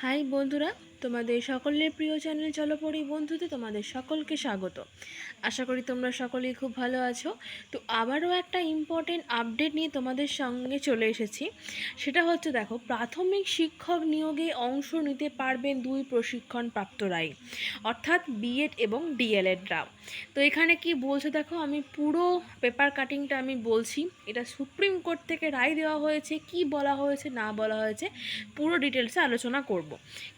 High বন্ধুরা, তোমাদের সকলের প্রিয় চ্যানেল চলো পড়ি বন্ধুতে তোমাদের সকলকে স্বাগত। আশা করি তোমরা সকলেই খুব ভালো আছো। তো আবারও একটা ইম্পর্টেন্ট আপডেট নিয়ে তোমাদের সঙ্গে চলে এসেছি। সেটা হচ্ছে, দেখো, প্রাথমিক শিক্ষক নিয়োগে অংশ নিতে পারবেন 2 প্রশিক্ষণপ্রাপ্তরাই, অর্থাৎ বিএড এবং ডিএলএডরা। তো এখানে কি বলছে দেখো, আমি পুরো পেপার কাটিংটা আমি বলছি। এটা সুপ্রিম কোর্ট থেকে রায় দেওয়া হয়েছে, কি বলা হয়েছে না বলা হয়েছে পুরো ডিটেলসে আলোচনা করব।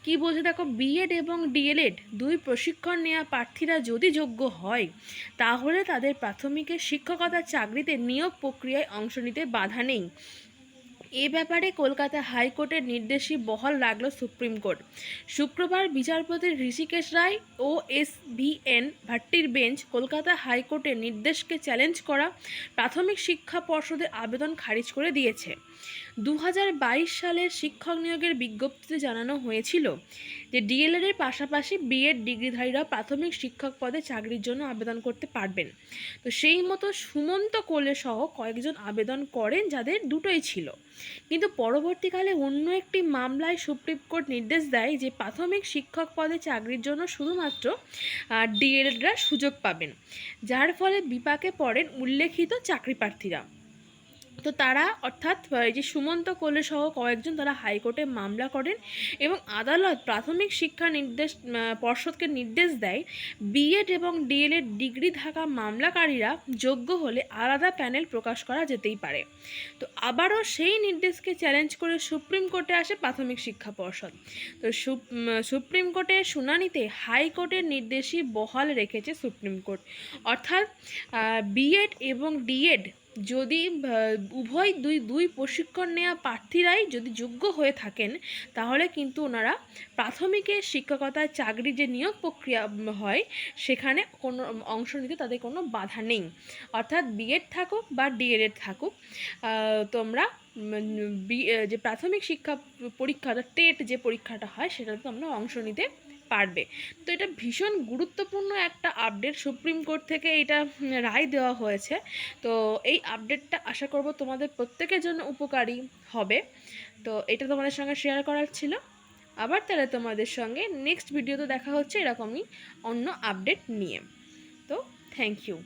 কি বলছে দেখো, বিএড এবং ডিএলএড 2 প্রশিক্ষণ নেওয়া প্রার্থীরা যদি যোগ্য হয়, তাহলে তাদের প্রাথমিকের শিক্ষকতার চাকরিতে নিয়োগ প্রক্রিয়ায় অংশ নিতে বাধা নেই। এ ব্যাপারে কলকাতা হাইকোর্টের নির্দেশই বহাল রাখল সুপ্রিম কোর্ট। শুক্রবার বিচারপতি ঋষিকেশ রায় ও SVN ভাট্টির বেঞ্চ কলকাতা হাইকোর্টের নির্দেশকে চ্যালেঞ্জ করা প্রাথমিক শিক্ষা পর্ষদের আবেদন খারিজ করে দিয়েছে। 2022 সালের শিক্ষক নিয়োগের বিজ্ঞপ্তিতে জানানো হয়েছিল যে ডিএলএডের পাশাপাশি বিএড ডিগ্রিধারীরা প্রাথমিক শিক্ষক পদে চাকরির জন্য আবেদন করতে পারবেন। তো সেই মতো সুমন্ত কোলে সহ কয়েকজন আবেদন করেন যাদের দুটোই ছিল, কিন্তু পরবর্তীকালে অন্য একটি মামলায় সুপ্রিম কোর্ট নির্দেশ দেয় যে প্রাথমিক শিক্ষক পদে চাকরির জন্য শুধুমাত্র ডিএলএডরা সুযোগ পাবেন, যার ফলে বিপাকে পড়েন উল্লেখিত চাকরি প্রার্থীরা। তো তারা, অর্থাৎ এই যে সুমন্ত কোলে সহ কয়েকজন, তারা হাইকোর্টে মামলা করেন এবং আদালত প্রাথমিক শিক্ষা পর্ষদকে নির্দেশ দেয় বিএড এবং ডিএলএড ডিগ্রি থাকা মামলাকারীরা যোগ্য হলে আলাদা প্যানেল প্রকাশ করা যেতেই পারে। তো আবারও সেই নির্দেশকে চ্যালেঞ্জ করে সুপ্রিম কোর্টে আসে প্রাথমিক শিক্ষা পর্ষদ। তো সুপ্রিম কোর্টের শুনানিতে হাইকোর্টের নির্দেশই বহাল রেখেছে সুপ্রিম কোর্ট, অর্থাৎ বিএড এবং ডিএড যদি উভয় দুই প্রশিক্ষণ নেওয়া প্রার্থীরাই যদি যোগ্য হয়ে থাকেন, তাহলে কিন্তু ওনারা প্রাথমিকের শিক্ষকতার চাকরি যে নিয়োগ প্রক্রিয়া হয় সেখানে কোনো অংশ নিতে তাদের কোনো বাধা নেই। অর্থাৎ বিএড থাকুক বা ডিএলএড থাকুক, তোমরা যে প্রাথমিক শিক্ষা পরীক্ষাটা, টেট যে পরীক্ষাটা হয়, সেটাতে তোমরা অংশ নিতে পারবে। তো এটা ভীষণ গুরুত্বপূর্ণ একটা আপডেট, সুপ্রিম কোর্ট থেকে এটা রায় দেওয়া হয়েছে। তো এই আপডেটটা আশা করব তোমাদের প্রত্যেকের জন্য উপকারী হবে। তো এটা তোমাদের সঙ্গে শেয়ার করার ছিল। আবার তাহলে তোমাদের সঙ্গে নেক্সট ভিডিওতে দেখা হচ্ছে এরকমই অন্য আপডেট নিয়ে। তো থ্যাংক ইউ।